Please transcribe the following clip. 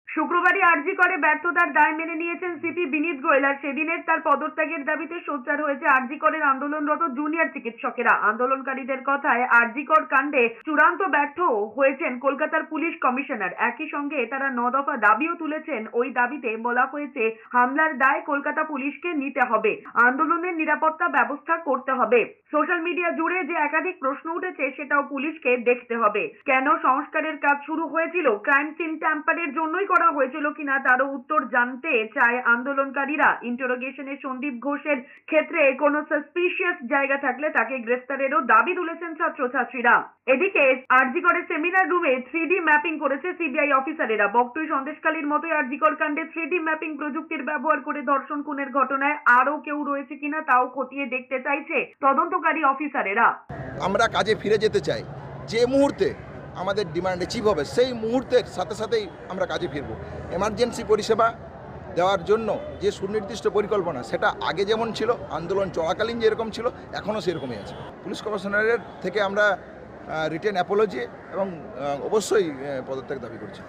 শুক্রবারই আরজি করে ব্যর্থতার দায় মেনে নিয়েছেন সিপি বিনীত গোয়েল। আর সেদিনের তার পদত্যাগের দাবিতে সোচ্চার হয়েছে আরজি করের আন্দোলনরত জুনিয়র চিকিৎসকেরা। আন্দোলনকারীদের কথায় আরজি কর কাণ্ডে চূড়ান্ত ব্যর্থ হয়েছেন কলকাতার পুলিশ কমিশনার। একই সঙ্গে তারা 9 দফা দাবিও তুলেছেন। ওই দাবিতে বলা হয়েছে হামলার দায় কলকাতা পুলিশকে নিতে হবে, আন্দোলনের নিরাপত্তা ব্যবস্থা করতে হবে। সোশ্যাল মিডিয়া জুড়ে যে একাধিক প্রশ্ন উঠেছে সেটাও পুলিশকে দেখতে হবে। কেন সংস্কারের কাজ শুরু হয়েছিল ক্রাইম সিন ট্যাম্পারের জন্যই করা হয়েছিল কিনা তারও উত্তর জানতে চায় আন্দোলনকারীরা। ইন্টারোগেশনে সন্দীপ ঘোষের ক্ষেত্রে কোনো সাসপিশিয়াস জায়গা থাকলে তাকে গ্রেফতারেরও দাবি তুলেছেন ছাত্রছাত্রীরা। এদিকে আরজি করে সেমিনার রুমে 3D ম্যাপিং করেছে সিবিআই অফিসারেরা। বকটুই সন্দেশখালীর মতোই আরজি কর কাণ্ডে 3D ম্যাপিং প্রযুক্তির ব্যবহার করে ধর্ষণ খুনের ঘটনায় আরও কেউ রয়েছে কিনা তাও খতিয়ে দেখতে চাইছে তদন্তকারী অফিসারেরা। আমরা কাজে ফিরে যেতে চাই। যে মুহূর্তে আমাদের ডিমান্ড অ্যাচিভ হবে সেই মুহূর্তের সাথে সাথেই আমরা কাজে ফিরব। এমার্জেন্সি পরিষেবা দেওয়ার জন্য যে সুনির্দিষ্ট পরিকল্পনা সেটা আগে যেমন ছিল, আন্দোলন চলাকালীন যেরকম ছিল, এখনও সেরকমই আছে। পুলিশ কমিশনারের থেকে আমরা রিটেন অ্যাপোলজি এবং অবশ্যই পদত্যাগ দাবি করছি।